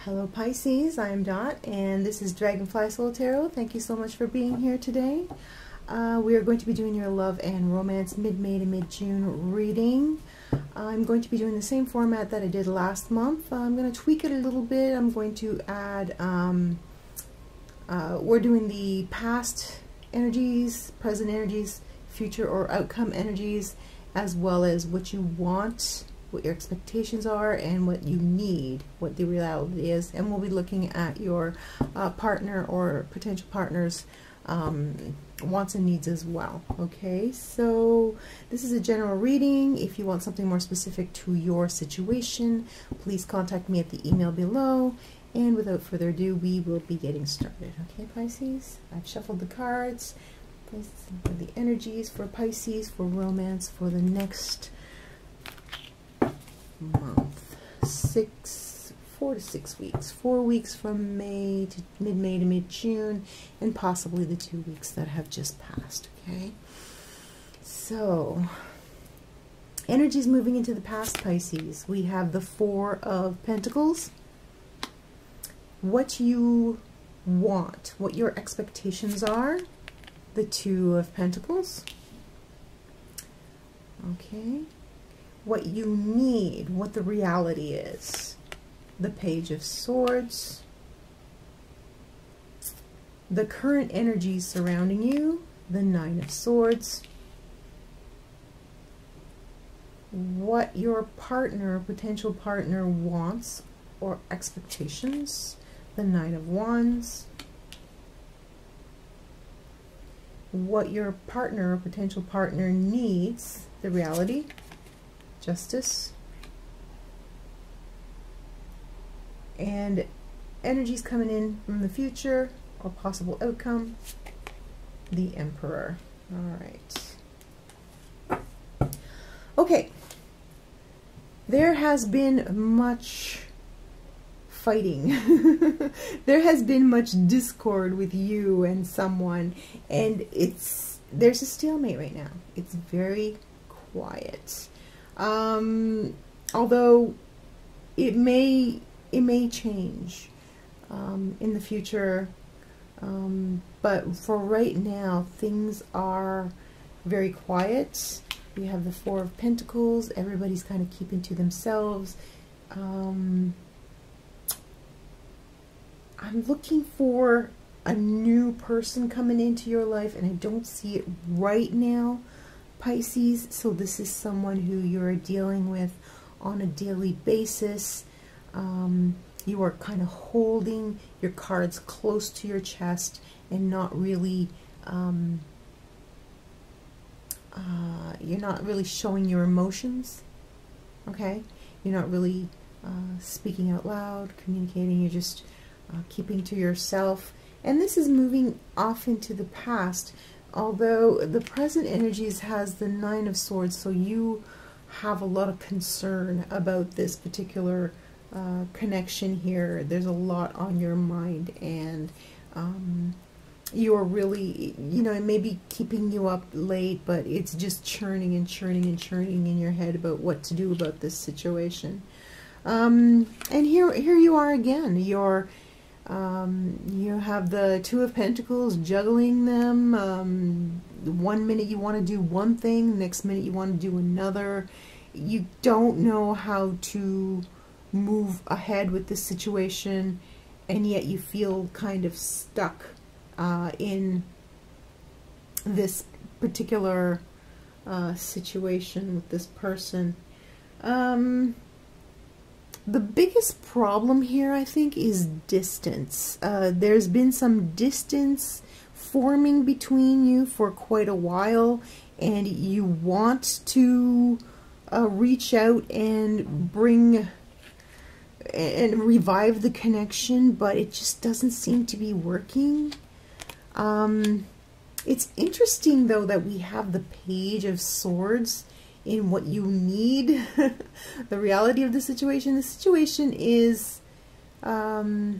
Hello Pisces, I am Dot, and this is dragonflysoultarot. Thank you so much for being here today. We are going to be doing your love and romance mid-May to mid-June reading. I'm going to be doing the same format that I did last month. I'm going to tweak it a little bit. I'm going to add, we're doing the past energies, present energies, future or outcome energies, as well as what you want, what your expectations are, and what you need, what the reality is. And we'll be looking at your partner or potential partner's wants and needs as well. Okay, so this is a general reading. If you want something more specific to your situation, please contact me at the email below. And without further ado, we will be getting started. Okay, Pisces, I've shuffled the cards. The energies for Pisces, for romance, for the next month, 4 to 6 weeks, 4 weeks from May to mid-May to mid-June, and possibly the 2 weeks that have just passed. Okay, so energies moving into the past, Pisces. We have the Four of Pentacles. What you want, what your expectations are. The Two of Pentacles. Okay, what you need, what the reality is. The Page of Swords. The current energies surrounding you. The Nine of Swords. What your partner, potential partner, wants or expectations. The Nine of Wands. What your partner or potential partner needs. The reality. Justice. And energies coming in from the future or possible outcome. The Emperor. All right. Okay. There has been much fighting. There has been much discord with you and someone, and there's a stalemate right now. It's very quiet. Although it may change in the future, but for right now things are very quiet. We have the Four of Pentacles. Everybody's kind of keeping to themselves. I'm looking for a new person coming into your life, and I don't see it right now, Pisces. So this is someone who you're dealing with on a daily basis. You are kind of holding your cards close to your chest and not really, you're not really showing your emotions, okay? You're not really speaking out loud, communicating. You're just keeping to yourself. And this is moving off into the past, although the present energies has the Nine of Swords, so you have a lot of concern about this particular connection here. There's a lot on your mind, and you're really, it may be keeping you up late, but it's just churning and churning and churning in your head about what to do about this situation. And here you are again. You have the Two of Pentacles, juggling them. 1 minute you want to do one thing, next minute you want to do another. You don't know how to move ahead with this situation, and yet you feel kind of stuck in this particular situation with this person. The biggest problem here, I think, is distance. There's been some distance forming between you for quite a while, and you want to reach out and bring and revive the connection, but it just doesn't seem to be working. It's interesting, though, that we have the Page of Swords in what you need. The reality of the situation. The situation is, well,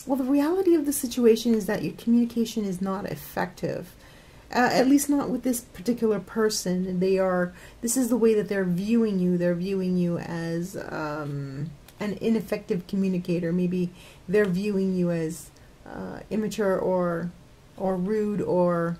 the reality of the situation is that your communication is not effective. At least not with this particular person. This is the way that they're viewing you. They're viewing you as an ineffective communicator. Maybe they're viewing you as immature or rude or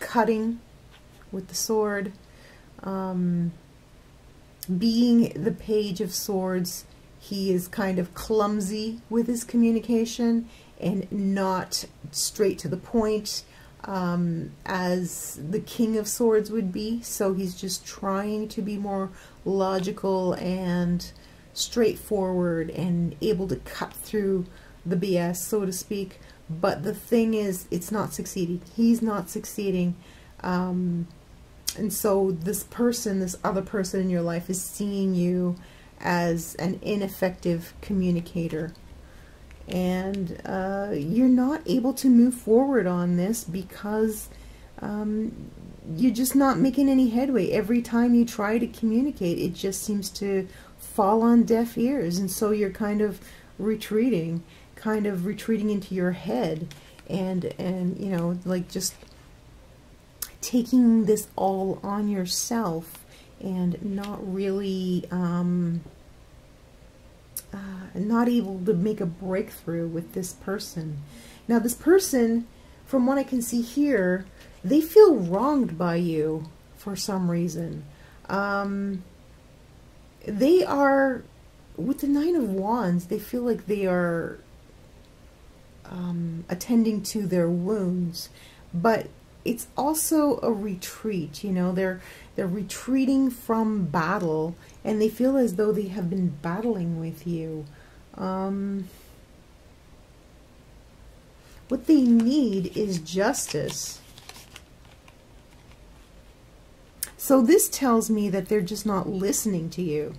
cutting with the sword. Being the Page of Swords, he is kind of clumsy with his communication and not straight to the point as the King of Swords would be. So he's just trying to be more logical and straightforward and able to cut through the BS, so to speak. But the thing is, it's not succeeding. He's not succeeding. And so this person, this other person in your life, is seeing you as an ineffective communicator. And you're not able to move forward on this because you're just not making any headway. Every time you try to communicate, it just seems to fall on deaf ears. And so you're kind of retreating into your head and you know, like just taking this all on yourself and not really not able to make a breakthrough with this person. Now this person, from what I can see here, they feel wronged by you for some reason. They are, with the Nine of Wands, they feel like they are attending to their wounds, but it's also a retreat. You know, they're retreating from battle, and they feel as though they have been battling with you. What they need is justice. So this tells me that they're just not listening to you,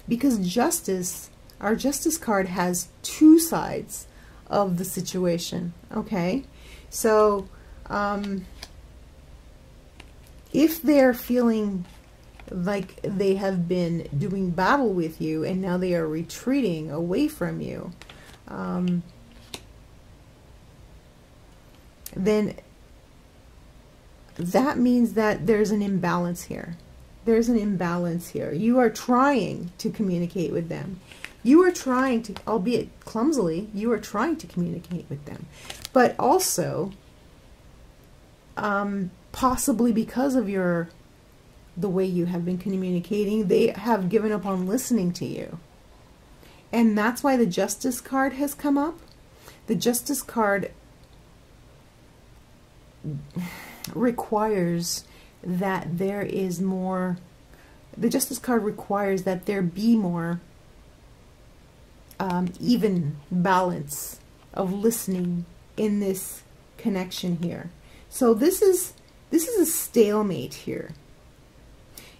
because justice, our Justice card, has two sides of the situation. Okay, so if they're feeling like they have been doing battle with you and now they are retreating away from you, then that means that there's an imbalance here. There's an imbalance here. You are trying to communicate with them. You are trying to, albeit clumsily, you are trying to communicate with them. But also, possibly because of the way you have been communicating, they have given up on listening to you. And that's why the Justice card has come up. The Justice card requires that there is more, the Justice card requires that there be more even balance of listening in this connection here. So this is a stalemate here.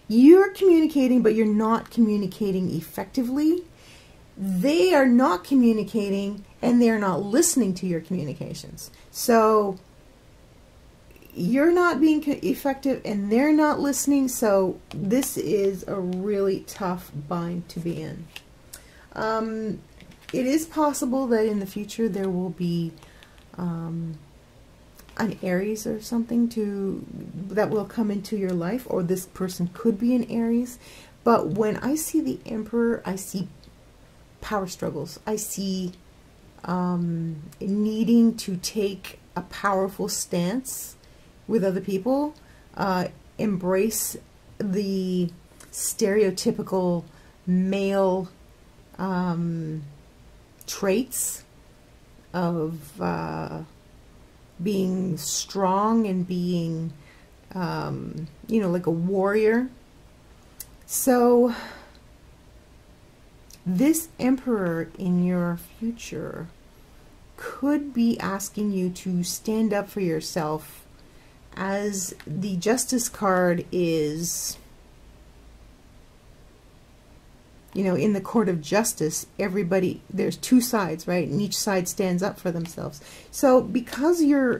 You're communicating, but you're not communicating effectively. They are not communicating, and they're not listening to your communications. So you're not being effective, and they're not listening. So this is a really tough bind to be in. It is possible that in the future there will be an Aries or something that will come into your life, or this person could be an Aries. But when I see the Emperor, I see power struggles. I see needing to take a powerful stance with other people, embrace the stereotypical male traits of being strong and being, you know, like a warrior. So this Emperor in your future could be asking you to stand up for yourself, as the Justice card is, you know, in the court of justice, everybody, there's two sides, right? And each side stands up for themselves. So because your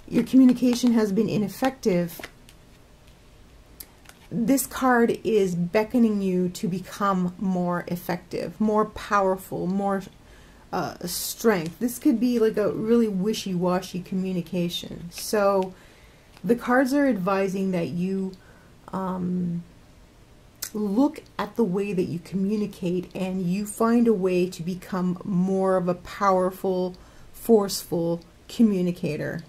communication has been ineffective, this card is beckoning you to become more effective, more powerful, more strength. This could be like a really wishy-washy communication. So the cards are advising that you look at the way that you communicate, and you find a way to become more of a powerful, forceful communicator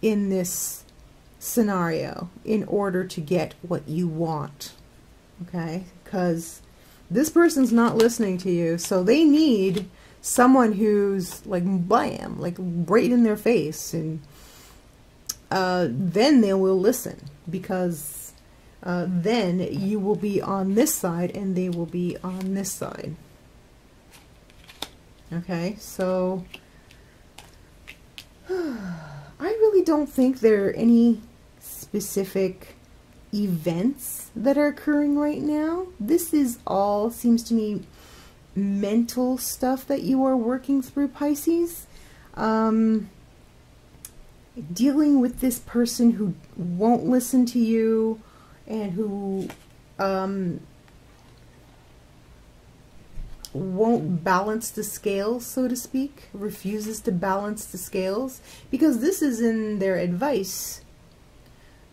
in this scenario in order to get what you want. Okay? Because this person's not listening to you, so they need someone who's like bam, like right in their face, and then they will listen, because then you will be on this side and they will be on this side. Okay, so I really don't think there are any specific events that are occurring right now. This is all, seems to me, mental stuff that you are working through, Pisces. Dealing with this person who won't listen to you, and who won't balance the scales, so to speak, refuses to balance the scales, because this is in their advice,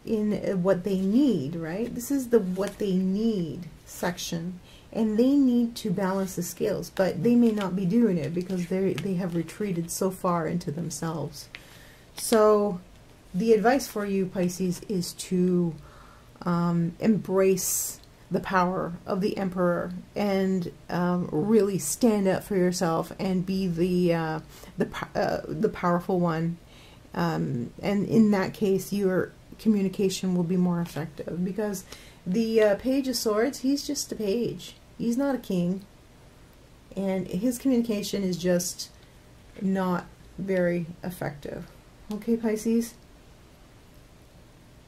in what they need, right? This is the what they need section, and they need to balance the scales, but they may not be doing it because they have retreated so far into themselves. So the advice for you, Pisces, is to embrace the power of the Emperor, and really stand up for yourself and be the powerful one. And in that case, your communication will be more effective, because the Page of Swords, he's just a page. He's not a king, and his communication is just not very effective. Okay, Pisces?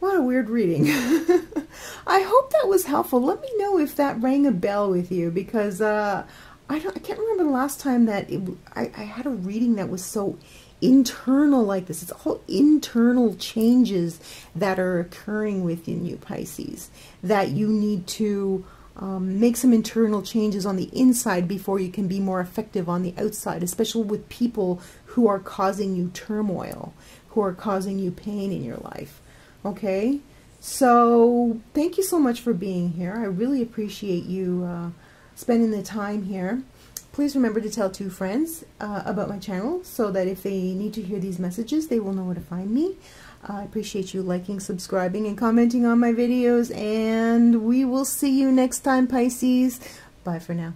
What a weird reading. I hope that was helpful. Let me know if that rang a bell with you, because I can't remember the last time that I had a reading that was so internal like this. It's all internal changes that are occurring within you, Pisces, that you need to make some internal changes on the inside before you can be more effective on the outside, especially with people who are causing you turmoil, who are causing you pain in your life. Okay, so thank you so much for being here. I really appreciate you spending the time here. Please remember to tell 2 friends about my channel, so that if they need to hear these messages, they will know where to find me. I appreciate you liking, subscribing, and commenting on my videos, and we will see you next time, Pisces. Bye for now.